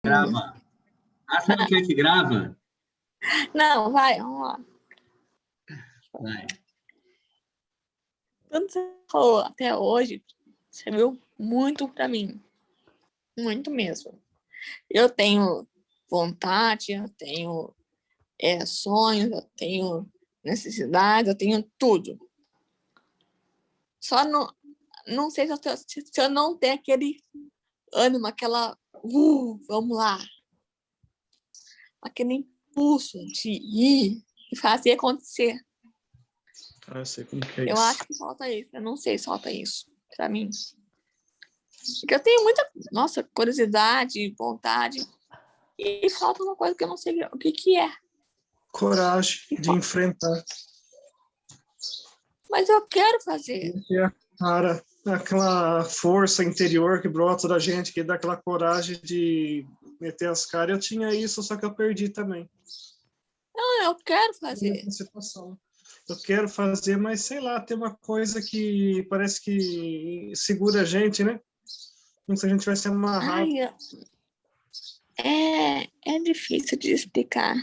Grava. Ah, você não quer que grava? Não, vai, vamos lá. Vai. Quando você falou até hoje, você viu muito pra mim. Muito mesmo. Eu tenho vontade, eu tenho sonhos, eu tenho necessidade, eu tenho tudo. Só não sei se eu não tenho aquele ânimo, aquela vamos lá. Aquele impulso de ir e fazer acontecer. Eu sei como que é isso. Eu acho que falta isso. Eu não sei se falta isso pra mim. Porque eu tenho muita, curiosidade, vontade. E falta uma coisa que eu não sei o que é. Coragem de enfrentar. Mas eu quero fazer. Cara, aquela força interior que brota da gente, que dá aquela coragem de meter as caras. Eu tinha isso, só que eu perdi também. Não, eu quero fazer. Situação. Eu quero fazer, mas sei lá, tem uma coisa que parece que segura a gente, né? Como se a gente tivesse amarrado. É difícil de explicar.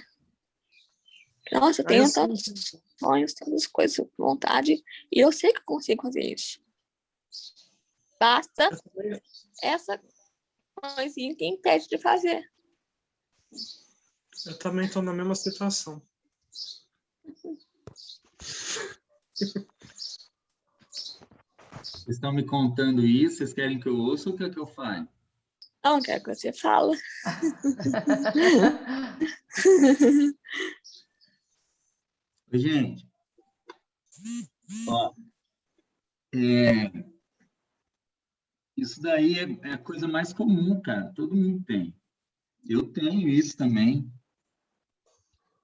Nossa, eu tenho tantos sonhos, tantas coisas, vontade, e eu sei que eu consigo fazer isso. Basta essa coisinha que impede de fazer. Eu também estou na mesma situação. Vocês estão me contando isso? Vocês querem que eu ouça ou quer que eu fale? Não quero que você fale. Gente, ó, isso daí é a coisa mais comum, cara. Todo mundo tem. Eu tenho isso também.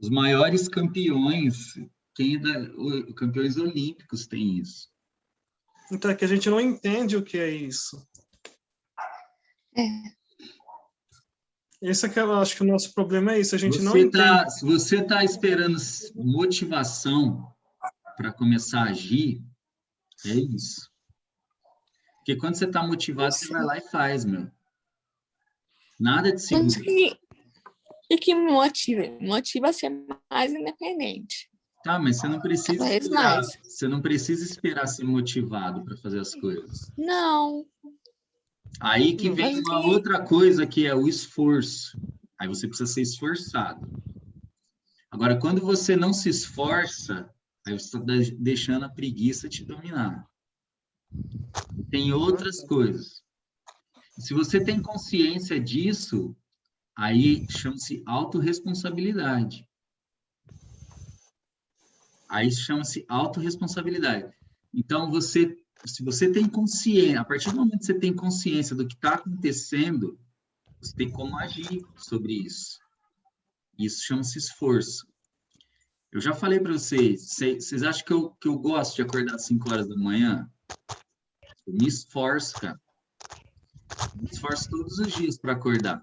Os maiores campeões, campeões olímpicos têm isso. Então é que a gente não entende o que é isso. Esse é que eu acho que o nosso problema é isso, a gente não entende. Se você está esperando motivação para começar a agir, é isso. Porque quando você está motivado, você vai lá e faz, meu. Nada de seguro. E que me motiva? Me motiva a ser mais independente. Tá, mas você não precisa esperar. Você não precisa esperar ser motivado para fazer as coisas. Não. Aí que vem uma outra coisa que é o esforço. Aí você precisa ser esforçado. Agora, quando você não se esforça, aí você está deixando a preguiça te dominar. Tem outras coisas. Se você tem consciência disso, aí chama-se autorresponsabilidade. Aí chama-se autorresponsabilidade. Então, se você tem consciência, a partir do momento que você tem consciência do que está acontecendo, você tem como agir sobre isso. Isso chama-se esforço. Eu já falei para vocês acham que eu gosto de acordar às 5 horas da manhã? Eu me esforço, cara. Me esforço todos os dias para acordar.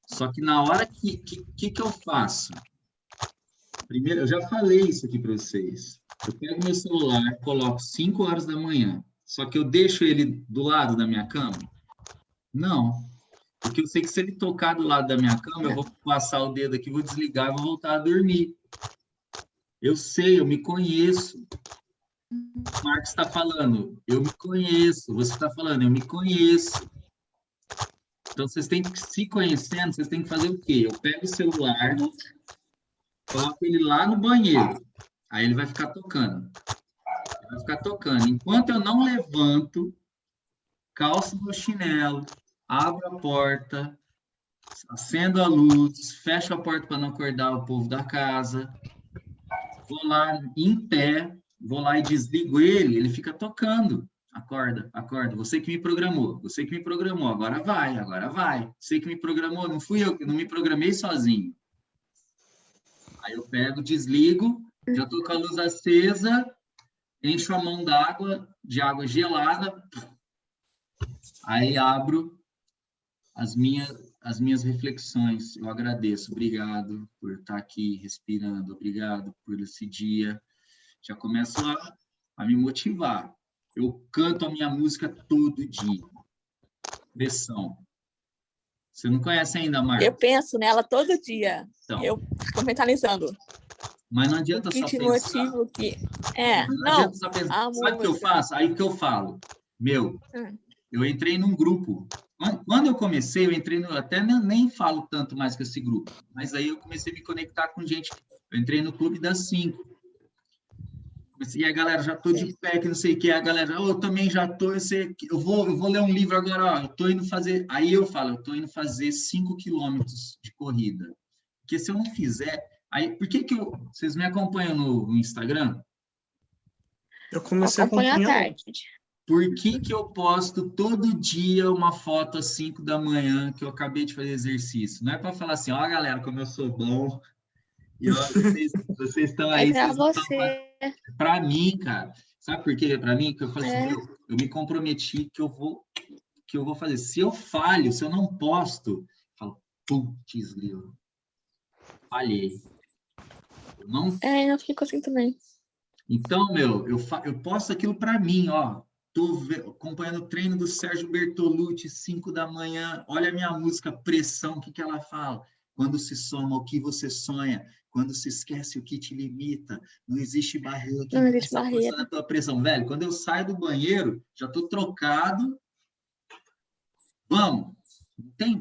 Só que na hora que eu faço? Primeiro, eu já falei isso aqui para vocês. Eu pego meu celular, coloco 5 horas da manhã. Só que eu deixo ele do lado da minha cama? Não. Porque eu sei que se ele tocar do lado da minha cama, eu vou passar o dedo aqui, vou desligar e vou voltar a dormir. Eu sei, eu me conheço. O Marcos está falando, eu me conheço. Você está falando, eu me conheço. Então, vocês têm que se conhecendo, vocês têm que fazer o quê? Eu pego o celular, coloco ele lá no banheiro. Aí ele vai ficar tocando. Ele vai ficar tocando. Enquanto eu não levanto, calço meu chinelo, abro a porta, acendo a luz, fecho a porta para não acordar o povo da casa, vou lá em pé, vou lá e desligo ele fica tocando. Acorda, acorda. Você que me programou, agora vai, agora vai. Você que me programou, não fui eu, que não me programei sozinho. Aí eu pego, desligo, já estou com a luz acesa, encho a mão de água gelada, aí abro as minhas reflexões. Eu agradeço, obrigado por estar aqui respirando, obrigado por esse dia. Já começo a me motivar. Eu canto a minha música todo dia. Pressão. Você não conhece ainda, Marcos? Eu penso nela todo dia. Então, Eu fico mentalizando. mas não O adianta que só te pensar. motiva, o que... Não não, adianta só pensar. a Sabe o que eu música. faço? Aí que eu falo. Meu, Hum. eu entrei num grupo. Quando eu comecei, eu entrei no... Até nem falo tanto mais com esse grupo. Mas aí eu comecei a me conectar com gente. Eu entrei no Clube das 5. E a galera, já tô de pé, que não sei o que. A galera, eu também já tô, eu vou ler um livro agora, ó, eu tô indo fazer... Aí eu falo, eu tô indo fazer 5 quilômetros de corrida. Porque se eu não fizer... Aí, por que vocês me acompanham no Instagram? Eu comecei a Acompanho à acompanhar. tarde. Por que eu posto todo dia uma foto às 5 da manhã que eu acabei de fazer exercício? Não é para falar assim, ó, galera, como eu sou bom. E ó, vocês estão É aí, pra vocês não estão... você. Para mim, cara. Sabe por quê? Para mim, que eu falo assim, É. eu me comprometi que eu vou fazer. Se eu falho, se eu não posto, eu falo, putz, grilo, falhei. Eu não... Eu fico assim também. Então, meu, eu posto aquilo para mim, ó. Tô acompanhando o treino do Sérgio Bertolucci, 5 da manhã. Olha a minha música, Pressão, o que ela fala? Quando se soma o que você sonha, quando se esquece o que te limita, não existe barreira que Não existe impeça a força da barreira. tua pressão. Velho, quando eu saio do banheiro, já tô trocado. Vamos.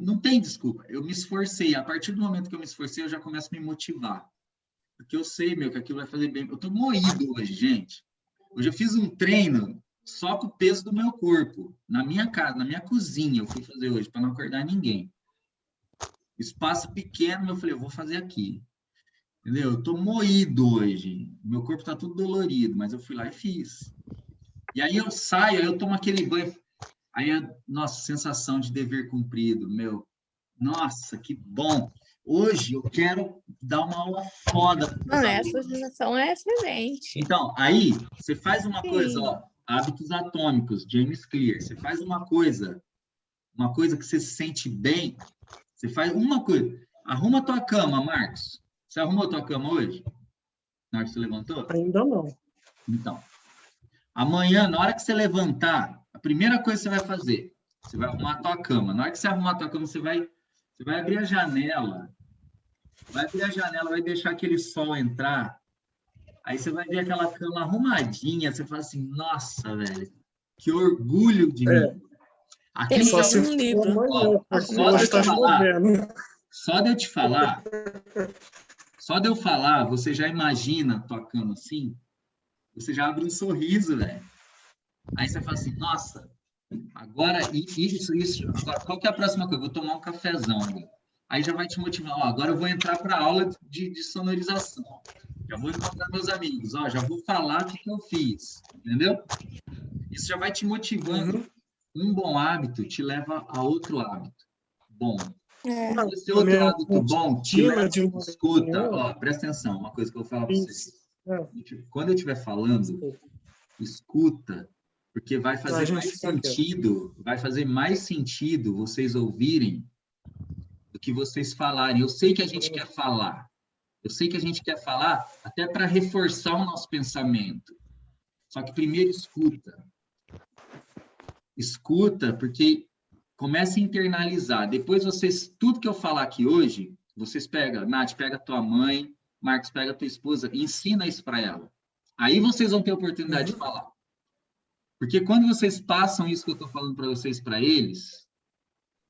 Não tem desculpa. Eu me esforcei. A partir do momento que eu me esforcei, eu já começo a me motivar. Porque eu sei, meu, que aquilo vai fazer bem. Eu tô moído hoje, gente. Hoje eu fiz um treino só com o peso do meu corpo. Na minha casa, na minha cozinha, eu fui fazer hoje, para não acordar ninguém. Espaço pequeno, eu falei, eu vou fazer aqui. Entendeu? Eu tô moído hoje. Meu corpo tá tudo dolorido, mas eu fui lá e fiz. E aí eu saio, aí eu tomo aquele banho. Aí, nossa, sensação de dever cumprido, meu. Nossa, que bom. Hoje eu quero dar uma aula foda para Não, meus essa alunos. sensação é excelente. Então, aí você faz uma coisa, Sim. ó, hábitos atômicos, James Clear. Você faz uma coisa que você se sente bem. Você faz uma coisa. Arruma a tua cama, Marcos. Você arrumou a tua cama hoje? Na hora que você levantou? Ainda não. Então, amanhã, na hora que você levantar, a primeira coisa que você vai fazer, você vai arrumar a tua cama. Na hora que você arrumar a tua cama, você vai abrir a janela. Vai abrir a janela, vai deixar aquele sol entrar. Aí você vai ver aquela cama arrumadinha, você fala assim, nossa, velho, que orgulho de mim. Aquilo Tem Só já, se um for livro. amanhã, ó, porque hoje tá chovendo. só de eu falar, você já imagina a tua cama assim, você já abre um sorriso, velho. Aí você fala assim, nossa, agora isso, agora, qual que é a próxima coisa? Eu vou tomar um cafezão agora. Aí já vai te motivar, ó, agora eu vou entrar para a aula de sonorização. Já vou encontrar meus amigos, ó, já vou falar o que eu fiz, entendeu? Isso já vai te motivando. Uhum. Um bom hábito te leva a outro hábito bom. É. Não, Esse a outro minha hábito bom te rotina leva... de Escuta, manhã, ó, presta atenção, uma coisa que eu vou falar para vocês. é, Quando eu estiver falando, escuta, porque vai a fazer gente mais fica quieto. sentido vocês ouvirem do que vocês falarem. Eu sei que a gente quer falar. Eu sei que a gente quer falar até para reforçar o nosso pensamento. Só que primeiro escuta. Escuta, porque começa a internalizar. Depois tudo que eu falar aqui hoje, vocês pegam, Nath, pega a tua mãe, Marcos, pega a tua esposa, e ensina isso para ela. Aí vocês vão ter a oportunidade de falar. Porque quando vocês passam isso que eu estou falando para vocês, para eles,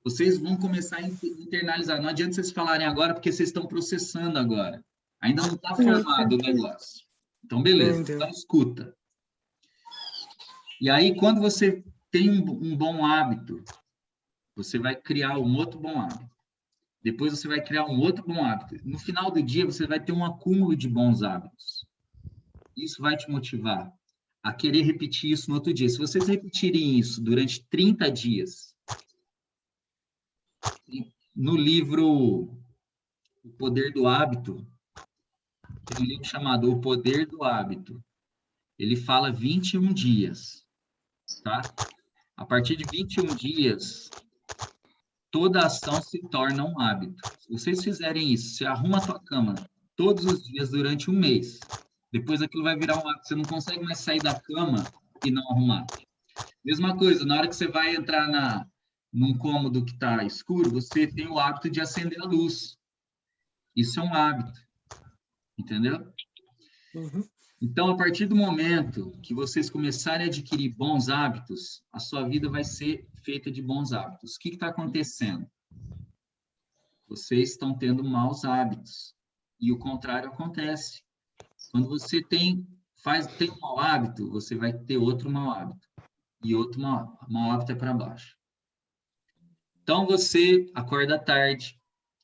vocês vão começar a internalizar. Não adianta vocês falarem agora, porque vocês estão processando agora. Ainda não está formado o negócio. Então, beleza. Então, escuta. E aí, quando você tem um bom hábito, você vai criar um outro bom hábito. Depois você vai criar um outro bom hábito. No final do dia, você vai ter um acúmulo de bons hábitos. Isso vai te motivar a querer repetir isso no outro dia. Se vocês repetirem isso durante 30 dias, no livro O Poder do Hábito, tem um livro chamado O Poder do Hábito. Ele fala 21 dias, tá? A partir de 21 dias, toda ação se torna um hábito. Se vocês fizerem isso, você arruma a tua cama todos os dias durante um mês, depois aquilo vai virar um hábito. Você não consegue mais sair da cama e não arrumar. Mesma coisa, na hora que você vai entrar num cômodo que está escuro, você tem o hábito de acender a luz. Isso é um hábito, entendeu? Uhum. Então, a partir do momento que vocês começarem a adquirir bons hábitos, a sua vida vai ser feita de bons hábitos. O que está acontecendo? Vocês estão tendo maus hábitos. E o contrário acontece. Quando você tem um mau hábito, você vai ter outro mau hábito. E outro mau hábito é para baixo. Então, você acorda tarde,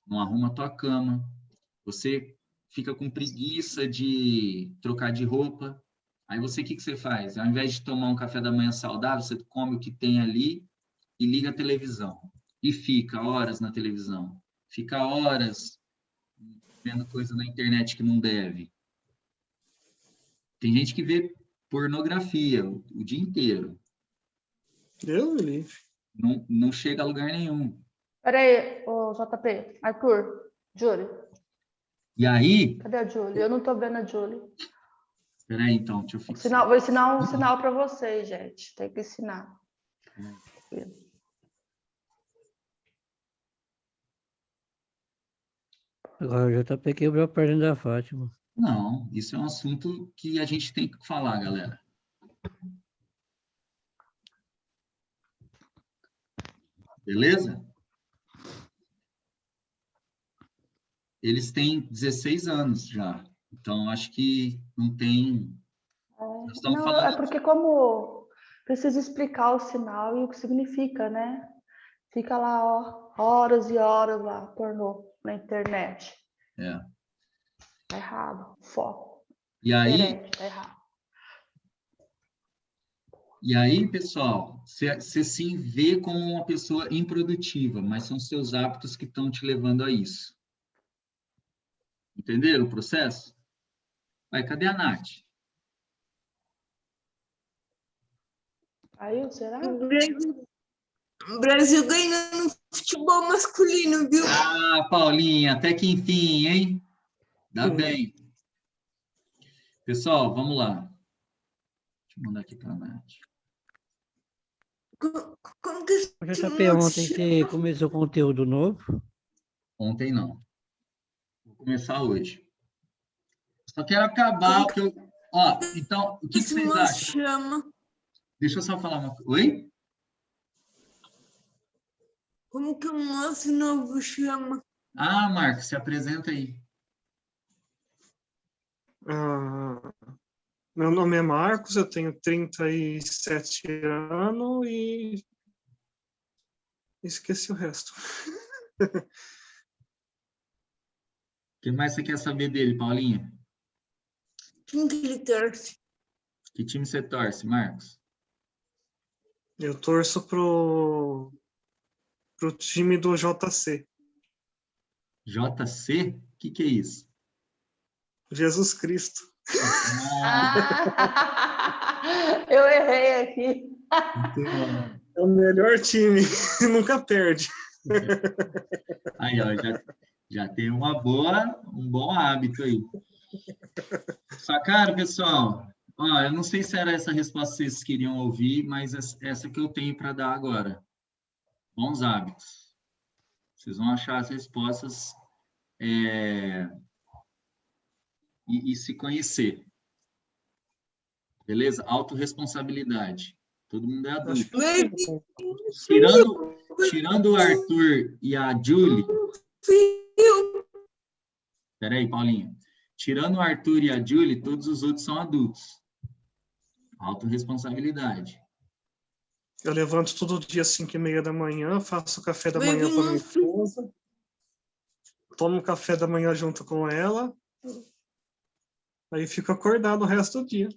não arruma a tua cama, você fica com preguiça de trocar de roupa. Aí você, o que você faz? Ao invés de tomar um café da manhã saudável, você come o que tem ali e liga a televisão. E fica horas na televisão. Fica horas vendo coisa na internet que não deve. Tem gente que vê pornografia o dia inteiro. Deus me livre. Não chega a lugar nenhum. Peraí, ô JP, Arthur, Júlio. E aí... Cadê a Júlia? Eu não tô vendo a Júlia. Peraí, então, deixa eu fixar. Vou ensinar um sinal para vocês, gente. Tem que ensinar. Agora o JP quebrou a perna da Fátima. Não, isso é um assunto que a gente tem que falar, galera. Beleza? Eles têm 16 anos já. Então, acho que não tem... Nós estamos Não, falando... é porque como precisa explicar o sinal e o que significa, né? Fica lá, ó, horas e horas lá, pornô na internet. É. Tá errado. Foco. E aí, Diferente, tá errado. pessoal, você se vê como uma pessoa improdutiva, mas são seus hábitos que estão te levando a isso. Entenderam o processo? Vai, cadê a Nath? Aí, será? O Brasil ganhou no futebol masculino, viu? Ah, Paulinha, até que enfim, hein? Dá bem. Pessoal, vamos lá. Deixa eu mandar aqui para a Nath. Como que esse O JP, time ontem você começou conteúdo novo? Ontem não. Vou começar hoje. Só quero acabar o que eu... Ó, então, o que esse vocês moço acham? chama? Deixa eu só falar uma coisa. Oi? Como que o moço novo chama? Ah, Marcos, se apresenta aí. Meu nome é Marcos, eu tenho 37 anos e esqueci o resto. O que mais você quer saber dele, Paulinha? Quem que ele torce? Que time você torce, Marcos? Eu torço pro time do JC. JC? O que é isso? Jesus Cristo. Eu errei aqui. Muito bom. É o melhor time, nunca perde. Aí, ó, já tem um bom hábito aí. Sacaram, pessoal? Ó, eu não sei se era essa resposta que vocês queriam ouvir, mas essa que eu tenho para dar agora. Bons hábitos. Vocês vão achar as respostas e se conhecer. Beleza? Autorresponsabilidade. Todo mundo é adulto. Tirando o Arthur e a Julie... Peraí, Paulinho. Tirando o Arthur e a Julie, todos os outros são adultos. Autoresponsabilidade. Eu levanto todo dia às 5h30 da manhã, faço café da manhã para minha esposa, tomo café da manhã junto com ela, aí fico acordado o resto do dia.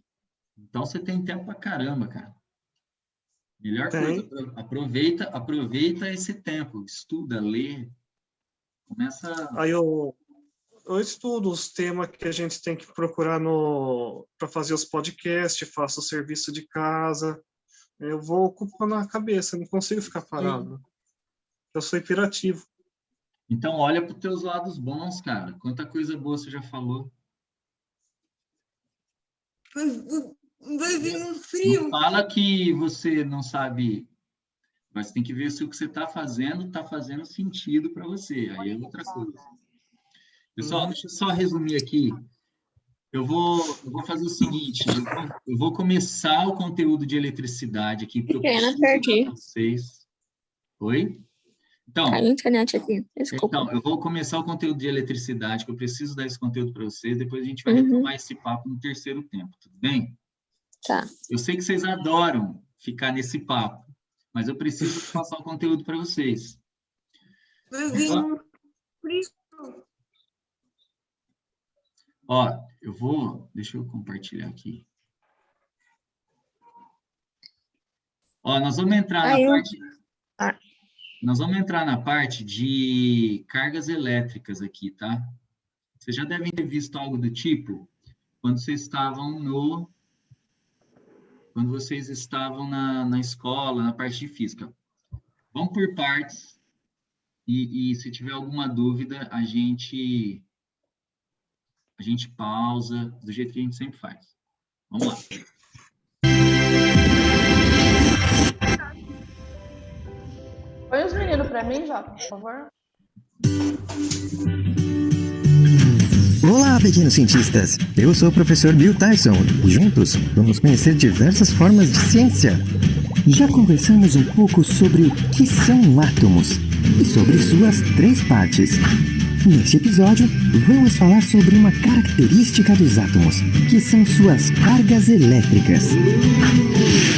Então você tem tempo pra caramba, cara. Melhor Tem. coisa, aproveita esse tempo, estuda, lê, começa... Aí eu estudo os temas que a gente tem que procurar para fazer os podcasts, faço o serviço de casa, eu vou ocupando a cabeça, não consigo ficar parado. Eu sou hiperativo. Então olha para os teus lados bons, cara. Quanta coisa boa você já falou. Vai vir um frio. Não fala que você não sabe Mas tem que ver se o que você está fazendo sentido para você. Aí é outra coisa. Pessoal, deixa eu só resumir aqui. Eu vou fazer o seguinte, eu vou começar o conteúdo de eletricidade aqui, porque eu Pequena, preciso perdi. para vocês. Oi? Então, Caiu a internet aqui. Desculpa. eu vou começar o conteúdo de eletricidade, que eu preciso dar esse conteúdo para vocês, depois a gente vai Uhum. retomar esse papo no terceiro tempo, tudo bem? Tá. Eu sei que vocês adoram ficar nesse papo, mas eu preciso passar o conteúdo para vocês. Ó, deixa eu compartilhar aqui. Ó, nós vamos entrar na parte de cargas elétricas aqui, tá? Vocês já devem ter visto algo do tipo quando vocês estavam na escola, na parte de física. Vamos por partes e se tiver alguma dúvida, a gente pausa do jeito que a gente sempre faz. Vamos lá. Põe os meninos para mim, Jota, por favor. Olá, pequenos cientistas! Eu sou o professor Bill Tyson e juntos vamos conhecer diversas formas de ciência. Já conversamos um pouco sobre o que são átomos e sobre suas 3 partes. Neste episódio, vamos falar sobre uma característica dos átomos, que são suas cargas elétricas.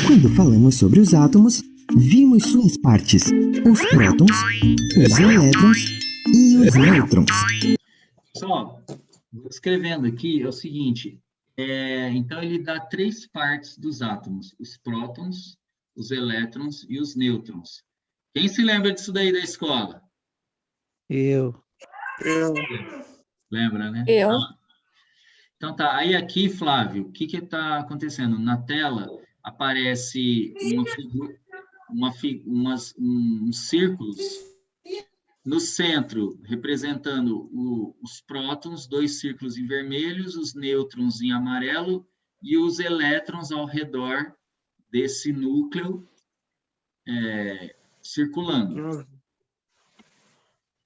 Quando falamos sobre os átomos, vimos suas partes, os prótons, os elétrons e os nêutrons. Pessoal, escrevendo aqui é o seguinte, então ele dá 3 partes dos átomos, os prótons, os elétrons e os nêutrons. Quem se lembra disso daí da escola? Eu. Lembra, né? Eu. Então tá, aí aqui, Flávio, o que está acontecendo? Na tela aparece uns círculos no centro, representando os prótons, 2 círculos em vermelhos, os nêutrons em amarelo e os elétrons ao redor desse núcleo circulando.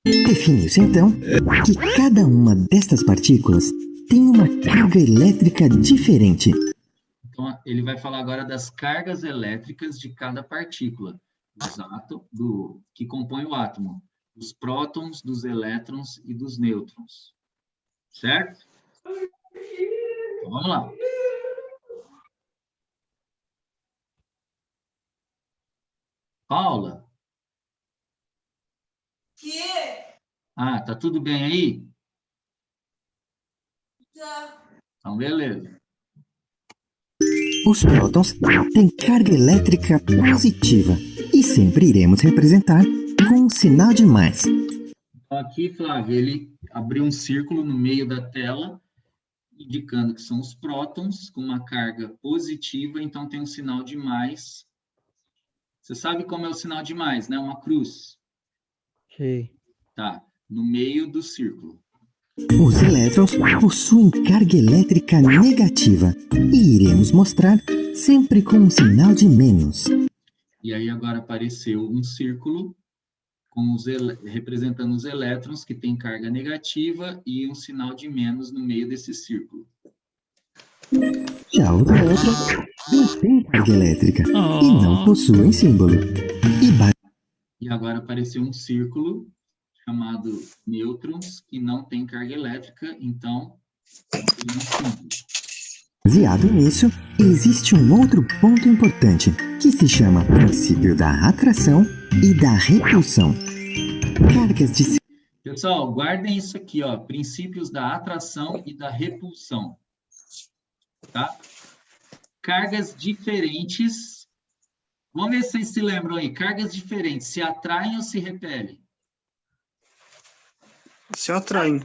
Define-se, então, que cada uma destas partículas tem uma carga elétrica diferente. Então, ele vai falar agora das cargas elétricas de cada partícula que compõe o átomo, dos prótons, dos elétrons e dos nêutrons. Certo? Então, vamos lá. Paula? Ah, tá tudo bem aí? Então, beleza. Os prótons têm carga elétrica positiva e sempre iremos representar com um sinal de mais. Então, aqui, Flávio, ele abriu um círculo no meio da tela, indicando que são os prótons com uma carga positiva, então tem um sinal de mais. Você sabe como é o sinal de mais, né? Uma cruz. Sei. Tá, no meio do círculo. Os elétrons possuem carga elétrica negativa e iremos mostrar sempre com um sinal de menos. E aí agora apareceu um círculo representando os elétrons que tem carga negativa e um sinal de menos no meio desse círculo. Já os nêutrons não têm carga elétrica e não possuem símbolo. E agora apareceu um círculo chamado nêutrons, que não tem carga elétrica, então, baseado nisso, existe um outro ponto importante, que se chama princípio da atração e da repulsão. Cargas de... Pessoal, guardem isso aqui, ó, princípios da atração e da repulsão. Tá? Cargas diferentes. Vamos ver se vocês se lembram aí. Cargas diferentes se atraem ou se repelem? Se atraem.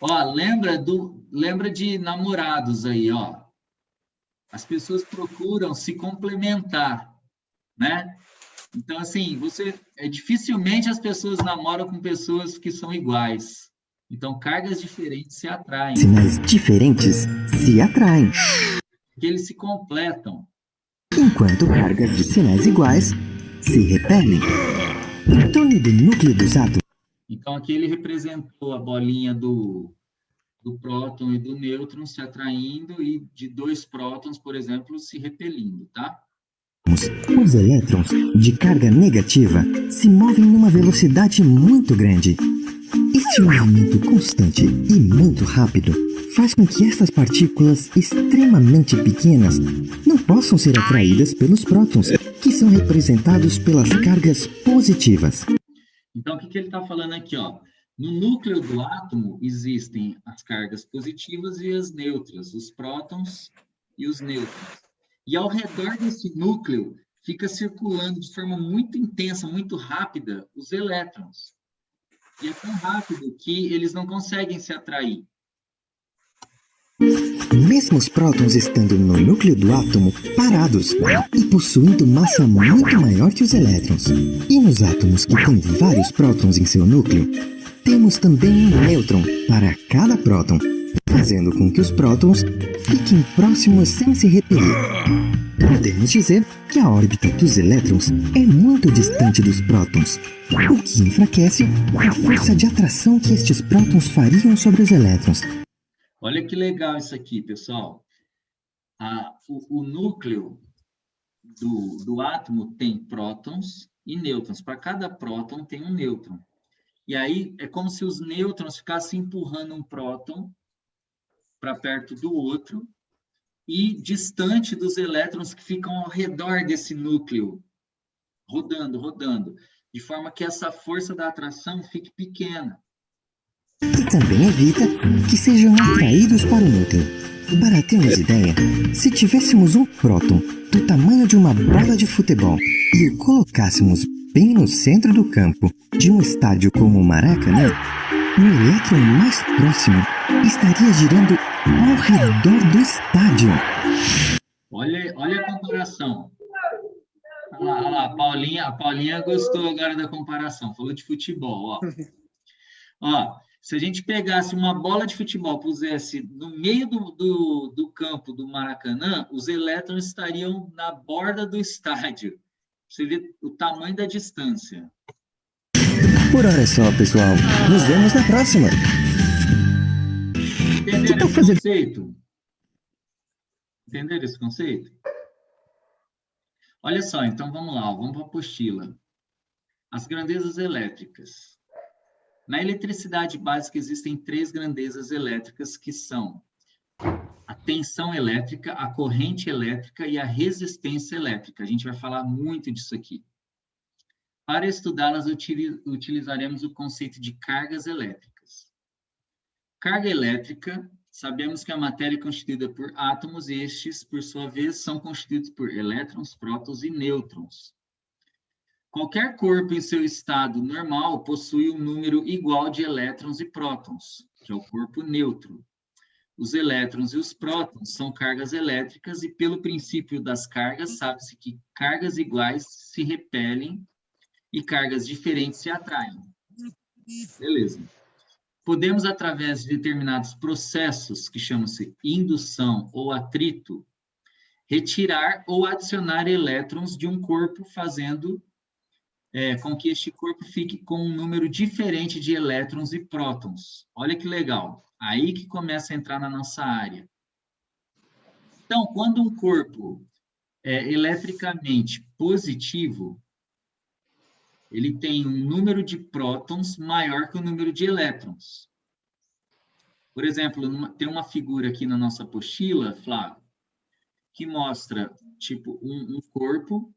Ó, lembra de namorados aí, ó. As pessoas procuram se complementar, né? Então, assim, dificilmente as pessoas namoram com pessoas que são iguais. Então, cargas diferentes se atraem. Sinais diferentes se atraem. Porque eles se completam. enquanto cargas de sinais iguais se repelem. Em torno do núcleo dos átomos, Então, aqui ele representou a bolinha do próton e do nêutron se atraindo e de dois prótons, por exemplo, se repelindo, tá? os elétrons de carga negativa se movem numa velocidade muito grande. Este movimento constante e muito rápido faz com que estas partículas extremamente pequenas não possam ser atraídas pelos prótons, que são representados pelas cargas positivas. Então, o que ele está falando aqui, ó? No núcleo do átomo existem as cargas positivas e as neutras, os prótons e os nêutrons. E ao redor desse núcleo fica circulando de forma muito intensa, muito rápida, os elétrons. E é tão rápido que eles não conseguem se atrair. Mesmo os prótons estando no núcleo do átomo parados e possuindo massa muito maior que os elétrons. E nos átomos que têm vários prótons em seu núcleo, temos também um nêutron para cada próton, fazendo com que os prótons fiquem próximos sem se repelir. Podemos dizer que a órbita dos elétrons é muito distante dos prótons, o que enfraquece a força de atração que estes prótons fariam sobre os elétrons. Olha que legal isso aqui, pessoal. O núcleo do átomo tem prótons e nêutrons. Para cada próton tem um nêutron. E aí é como se os nêutrons ficassem empurrando um próton para perto do outro e distante dos elétrons que ficam ao redor desse núcleo, rodando, de forma que essa força da atração fique pequena. E também evita que sejam atraídos para o núcleo. Para termos ideia, se tivéssemos um próton do tamanho de uma bola de futebol e o colocássemos bem no centro do campo de um estádio como o Maracanã, o elétron mais próximo estaria girando ao redor do estádio. Olha a comparação. Olha lá, a Paulinha gostou agora da comparação, falou de futebol, ó. Ó, se a gente pegasse uma bola de futebol, pusesse no meio do campo do Maracanã, os elétrons estariam na borda do estádio. Você vê o tamanho da distância. Por hora é só, pessoal. Nos vemos na próxima. Entenderam esse conceito? Entenderam esse conceito? Olha só, então vamos lá, vamos para a apostila. As grandezas elétricas. Na eletricidade básica existem 3 grandezas elétricas que são a tensão elétrica, a corrente elétrica e a resistência elétrica. A gente vai falar muito disso aqui. Para estudá-las, utilizaremos o conceito de cargas elétricas. Carga elétrica, sabemos que a matéria é constituída por átomos e estes, por sua vez, são constituídos por elétrons, prótons e nêutrons. Qualquer corpo em seu estado normal possui um número igual de elétrons e prótons, que é o corpo neutro. Os elétrons e os prótons são cargas elétricas e, pelo princípio das cargas, sabe-se que cargas iguais se repelem e cargas diferentes se atraem. Beleza. Podemos, através de determinados processos, que chamam-se indução ou atrito, retirar ou adicionar elétrons de um corpo, fazendo com que este corpo fique com um número diferente de elétrons e prótons. Olha que legal. Aí que começa a entrar na nossa área. Então, quando um corpo é eletricamente positivo, ele tem um número de prótons maior que o número de elétrons. Por exemplo, tem uma figura aqui na nossa apostila, Flávio, que mostra, tipo, um corpo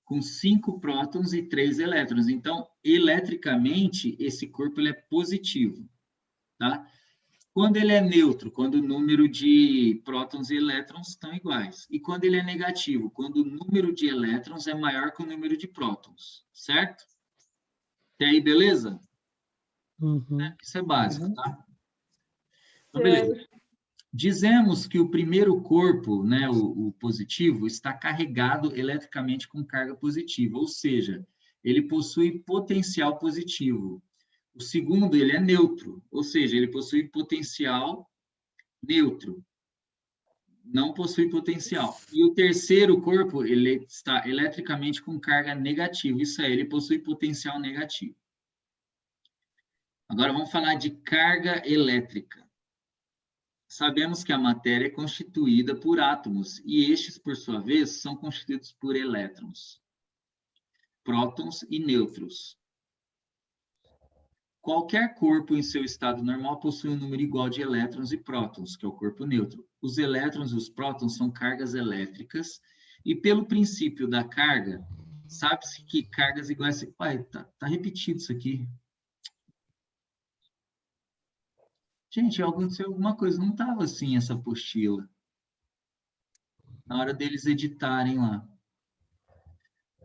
com 5 prótons e 3 elétrons. Então, eletricamente, esse corpo ele é positivo, tá? Quando ele é neutro, quando o número de prótons e elétrons estão iguais. E quando ele é negativo, quando o número de elétrons é maior que o número de prótons, certo? Até aí, beleza? Uhum. Isso é básico, tá? Então, beleza. Dizemos que o primeiro corpo, né, o positivo, está carregado eletricamente com carga positiva, ou seja, ele possui potencial positivo. O segundo, ele é neutro, ou seja, ele possui potencial neutro. não possui potencial. E o terceiro corpo, ele está eletricamente com carga negativa. Isso aí, ele possui potencial negativo. Agora vamos falar de carga elétrica. Sabemos que a matéria é constituída por átomos, e estes, por sua vez, são constituídos por elétrons, prótons e nêutrons. Qualquer corpo em seu estado normal possui um número igual de elétrons e prótons, que é o corpo neutro. Os elétrons e os prótons são cargas elétricas, e pelo princípio da carga, sabe-se que cargas iguais... Ué, tá repetido isso aqui. Gente, aconteceu alguma coisa, não estava assim essa apostila. Na hora deles editarem lá.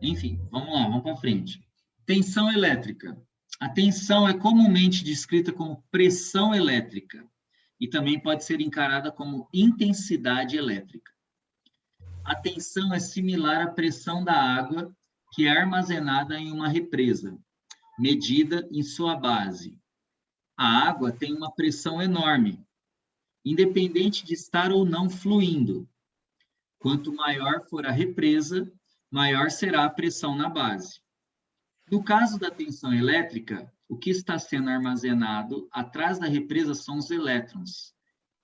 Enfim, vamos lá, vamos para frente. Tensão elétrica. A tensão é comumente descrita como pressão elétrica e também pode ser encarada como intensidade elétrica. A tensão é similar à pressão da água que é armazenada em uma represa, medida em sua base. A água tem uma pressão enorme, independente de estar ou não fluindo. Quanto maior for a represa, maior será a pressão na base. No caso da tensão elétrica, o que está sendo armazenado atrás da represa são os elétrons,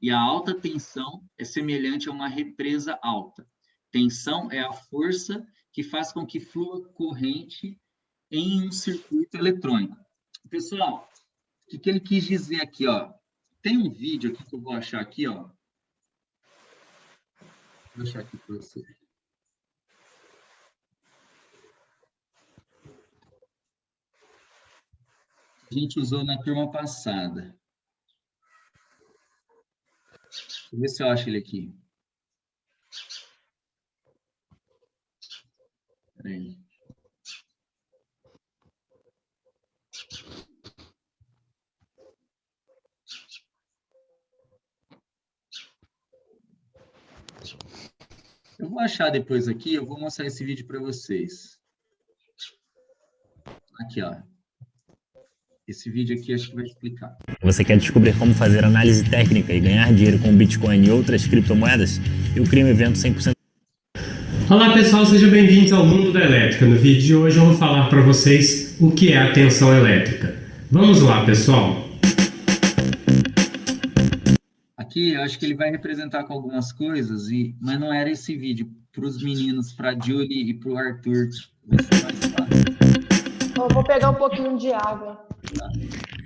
e a alta tensão é semelhante a uma represa alta. Tensão é a força que faz com que flua corrente em um circuito eletrônico. Pessoal, o que ele quis dizer aqui, ó? Tem um vídeo aqui que eu vou achar aqui, ó. Vou achar aqui para você. A gente usou na turma passada. Deixa eu ver se eu acho ele aqui. Espera aí. Eu vou achar depois aqui, eu vou mostrar esse vídeo para vocês. Aqui, ó. Esse vídeo aqui acho que vai explicar. Você quer descobrir como fazer análise técnica e ganhar dinheiro com Bitcoin e outras criptomoedas? Eu criei um evento 100%. Olá pessoal, sejam bem-vindos ao Mundo da Elétrica. No vídeo de hoje eu vou falar para vocês o que é a tensão elétrica. Vamos lá, pessoal. Aqui eu acho que ele vai representar com algumas coisas, mas não era esse vídeo. Para os meninos, para a Julie e para o Arthur, vai ser mais fácil. Eu vou pegar um pouquinho de água.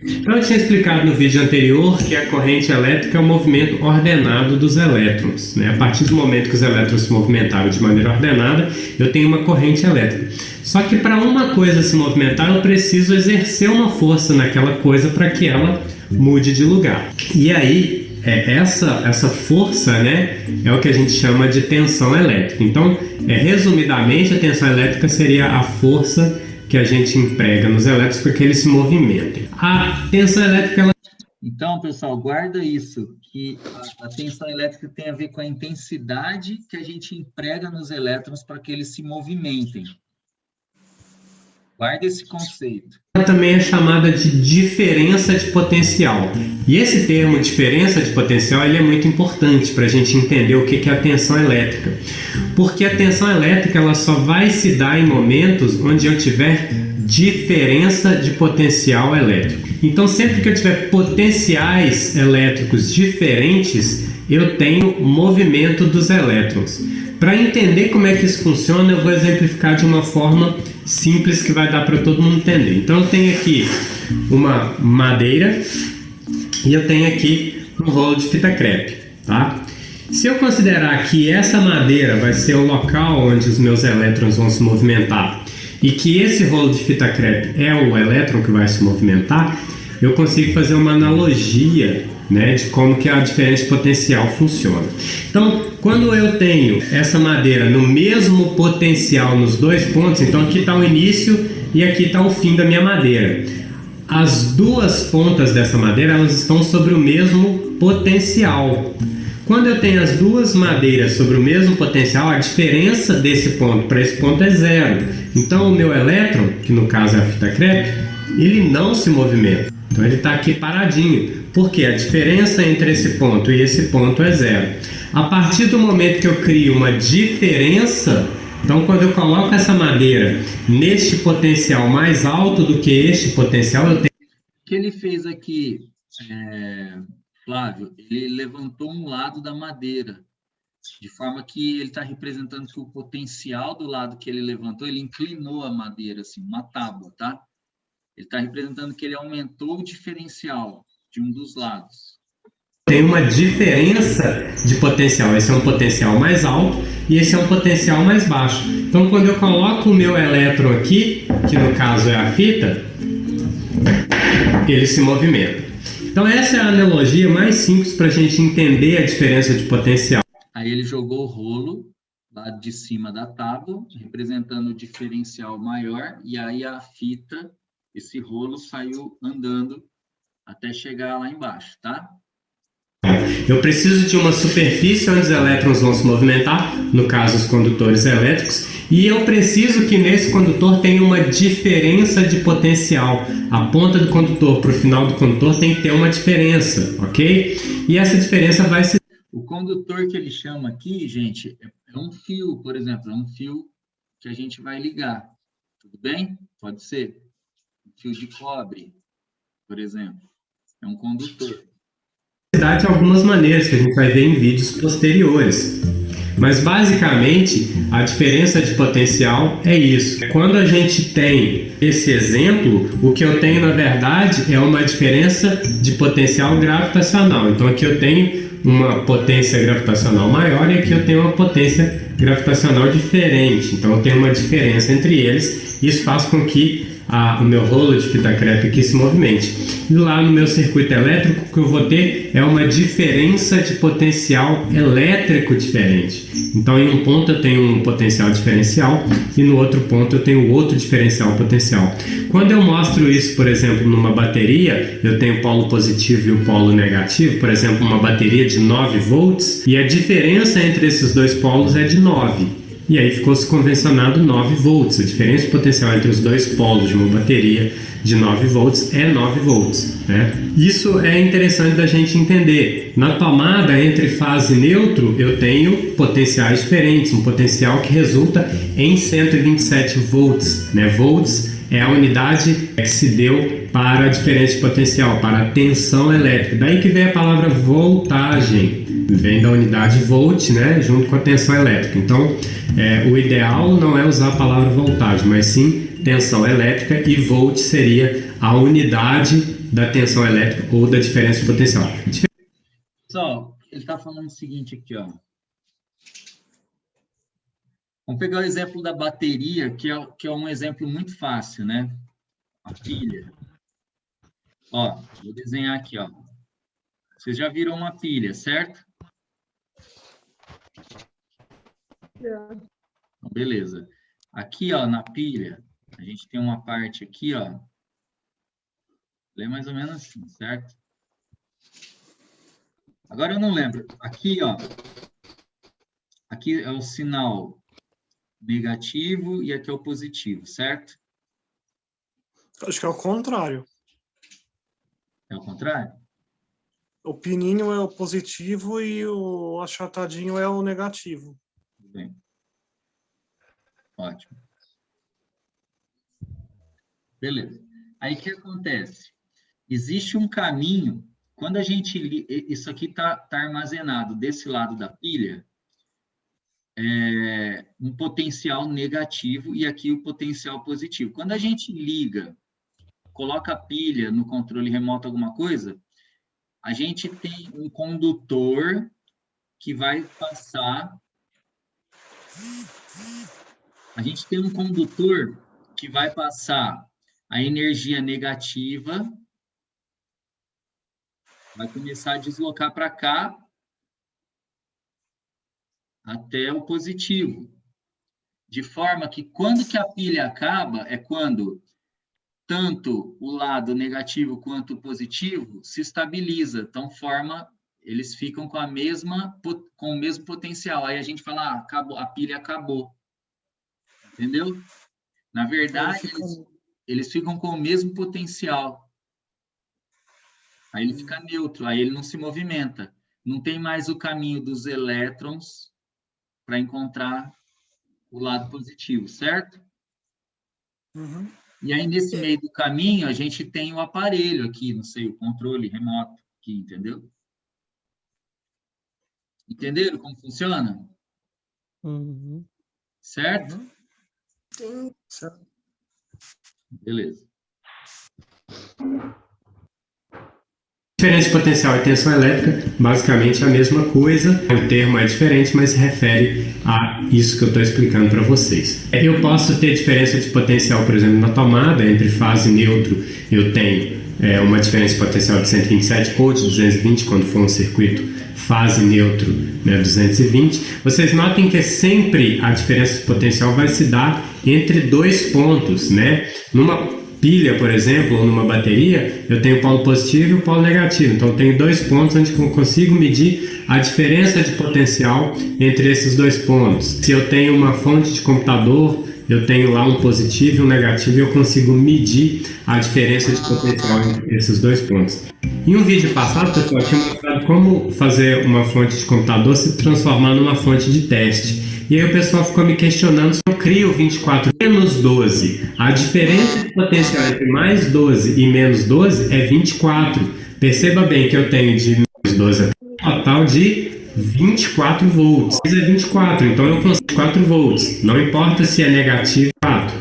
Eu tinha explicado no vídeo anterior que a corrente elétrica é o movimento ordenado dos elétrons, né? A partir do momento que os elétrons se movimentaram de maneira ordenada, eu tenho uma corrente elétrica. Só que para uma coisa se movimentar, eu preciso exercer uma força naquela coisa para que ela mude de lugar. E aí, essa força, né, é o que a gente chama de tensão elétrica. Então, resumidamente, a tensão elétrica seria a força que a gente emprega nos elétrons para que eles se movimentem. A tensão elétrica... Então, pessoal, guarda isso, que a tensão elétrica tem a ver com a intensidade que a gente emprega nos elétrons para que eles se movimentem. Guarda esse conceito. Também é chamada de diferença de potencial. E esse termo, diferença de potencial, ele é muito importante para a gente entender o que é a tensão elétrica. Porque a tensão elétrica ela só vai se dar em momentos onde eu tiver diferença de potencial elétrico. Então, sempre que eu tiver potenciais elétricos diferentes, eu tenho movimento dos elétrons. Para entender como é que isso funciona, eu vou exemplificar de uma forma simples que vai dar para todo mundo entender. Então, eu tenho aqui uma madeira e eu tenho aqui um rolo de fita crepe, tá? Se eu considerar que essa madeira vai ser o local onde os meus elétrons vão se movimentar e que esse rolo de fita crepe é o elétron que vai se movimentar, eu consigo fazer uma analogia, né, de como que a diferença de potencial funciona. Então, quando eu tenho essa madeira no mesmo potencial nos dois pontos, então aqui está o início e aqui está o fim da minha madeira. As duas pontas dessa madeira elas estão sobre o mesmo potencial. Quando eu tenho as duas madeiras sobre o mesmo potencial, a diferença desse ponto para esse ponto é zero. Então o meu elétron, que no caso é a fita crepe, ele não se movimenta. Então ele está aqui paradinho. Porque a diferença entre esse ponto e esse ponto é zero. A partir do momento que eu crio uma diferença, então quando eu coloco essa madeira neste potencial mais alto do que este potencial, eu tenho... O que ele fez aqui, Flávio, ele levantou um lado da madeira, de forma que ele está representando que o potencial do lado que ele levantou, ele inclinou a madeira, assim, uma tábua, tá? Ele está representando que ele aumentou o diferencial de um dos lados. Tem uma diferença de potencial. Esse é um potencial mais alto e esse é um potencial mais baixo. Então, quando eu coloco o meu elétron aqui, que no caso é a fita, ele se movimenta. Então, essa é a analogia mais simples para a gente entender a diferença de potencial. Aí ele jogou o rolo lá de cima da tábua, representando o diferencial maior, e aí a fita, esse rolo saiu andando até chegar lá embaixo, tá? Eu preciso de uma superfície onde os elétrons vão se movimentar, no caso os condutores elétricos, e eu preciso que nesse condutor tenha uma diferença de potencial. A ponta do condutor para o final do condutor tem que ter uma diferença, ok? E essa diferença vai se... O condutor que ele chama aqui, gente, é um fio, por exemplo, é um fio que a gente vai ligar. Tudo bem? Pode ser. Um fio de cobre, por exemplo. É um condutor. De algumas maneiras que a gente vai ver em vídeos posteriores. Mas basicamente a diferença de potencial é isso. Quando a gente tem esse exemplo, o que eu tenho na verdade é uma diferença de potencial gravitacional. Então aqui eu tenho uma potência gravitacional maior e aqui eu tenho uma potência gravitacional diferente. Então eu tenho uma diferença entre eles. Isso faz com que o meu rolo de fita crepe aqui se movimente. E lá no meu circuito elétrico, o que eu vou ter é uma diferença de potencial elétrico diferente. Então, em um ponto eu tenho um potencial diferencial e no outro ponto eu tenho outro diferencial potencial. Quando eu mostro isso, por exemplo, numa bateria, eu tenho o polo positivo e o polo negativo, por exemplo, uma bateria de 9 volts, e a diferença entre esses dois polos é de 9. E aí ficou-se convencionado 9 volts. A diferença de potencial entre os dois polos de uma bateria de 9 volts é 9 volts. Né? Isso é interessante da gente entender. Na tomada entre fase e neutro, eu tenho potenciais diferentes. Um potencial que resulta em 127 volts. Né? Volts é a unidade que se deu para a diferença de potencial, para a tensão elétrica. Daí que vem a palavra voltagem. Vem da unidade volt, né, junto com a tensão elétrica. Então, o ideal não é usar a palavra voltagem, mas sim tensão elétrica, e volt seria a unidade da tensão elétrica ou da diferença de potencial. Pessoal, ele está falando o seguinte aqui, ó. Vamos pegar o exemplo da bateria, que é um exemplo muito fácil, né? A pilha. Ó, vou desenhar aqui, ó. Vocês já viram uma pilha, certo? Então, beleza. Aqui, ó, na pilha, a gente tem uma parte aqui, ó. É mais ou menos assim, certo? Agora eu não lembro. Aqui, ó. Aqui é o sinal negativo e aqui é o positivo, certo? Acho que é o contrário. É o contrário? O pininho é o positivo e o achatadinho é o negativo. Tudo bem. Ótimo. Beleza. Aí o que acontece? Existe um caminho, quando a gente... Isso aqui está armazenado desse lado da pilha, um potencial negativo e aqui o potencial positivo. Quando a gente liga, coloca a pilha no controle remoto, alguma coisa, a gente tem um condutor que vai passar... A gente tem um condutor que vai passar a energia negativa, vai começar a deslocar para cá até o positivo. De forma que quando que a pilha acaba, é quando tanto o lado negativo quanto o positivo se estabiliza. Então, eles ficam com o mesmo potencial. Aí a gente fala, acabou, a pilha acabou. Entendeu? Na verdade, eles ficam com o mesmo potencial. Aí ele fica neutro, aí ele não se movimenta. não tem mais o caminho dos elétrons para encontrar o lado positivo, certo? Uhum. E aí, nesse meio do caminho, a gente tem o aparelho aqui, não sei, o controle remoto aqui, entendeu? Entenderam como funciona? Uhum. Certo? Sim. Certo. Beleza. Diferença de potencial e tensão elétrica, basicamente é a mesma coisa. O termo é diferente, mas se refere a isso que eu estou explicando para vocês. Eu posso ter diferença de potencial, por exemplo, na tomada, entre fase e neutro, eu tenho uma diferença de potencial de 127 ou de 220, quando for um circuito fase neutro, né, 220. Vocês notem que sempre a diferença de potencial vai se dar entre dois pontos, né? Numa pilha, por exemplo, ou numa bateria, eu tenho o polo positivo e o polo negativo. Então, eu tenho dois pontos onde eu consigo medir a diferença de potencial entre esses dois pontos. Se eu tenho uma fonte de computador, eu tenho lá um positivo e um negativo e eu consigo medir a diferença de potencial entre esses dois pontos. Em um vídeo passado, pessoal, eu tinha mostrado como fazer uma fonte de computador se transformar numa fonte de teste. E aí o pessoal ficou me questionando se eu crio 24 menos 12. A diferença de potencial entre mais 12 e menos 12 é 24. Perceba bem que eu tenho de menos 12 até um total de 24 volts. Isso é 24, então eu consigo 4 volts. Não importa se é negativo ou 4.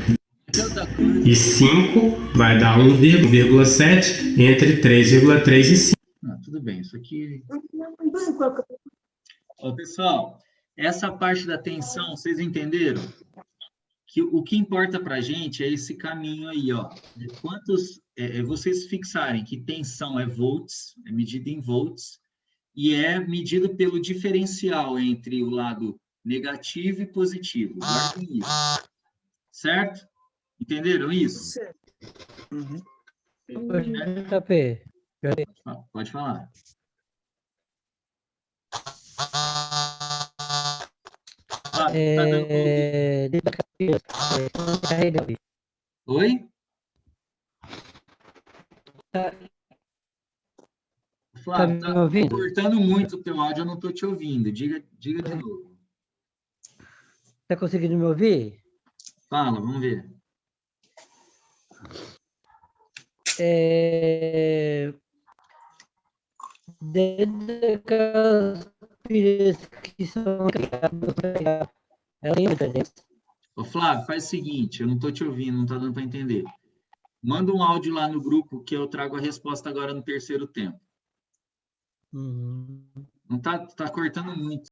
E 5 vai dar 1,7 entre 3,3 e 5. Tudo bem, isso aqui... Ô, pessoal, essa parte da tensão, vocês entenderam? Que o que importa para a gente é esse caminho aí, ó. Quantos... vocês fixarem que tensão é volts, é medida em volts, e é medido pelo diferencial entre o lado negativo e positivo. Guardem isso. Certo? Entenderam isso? Uhum. JP, Pode falar. Oi? Flávio, tá me ouvindo? cortando muito o teu áudio, eu não estou te ouvindo. Diga de novo. Tá conseguindo me ouvir? Fala, vamos ver. Dentro daquelas pilhas que são ela tem diferença. Ô, Flávio, faz o seguinte, eu não estou te ouvindo, não está dando para entender. Manda um áudio lá no grupo que eu trago a resposta agora no terceiro tempo. Uhum. Não tá cortando muito.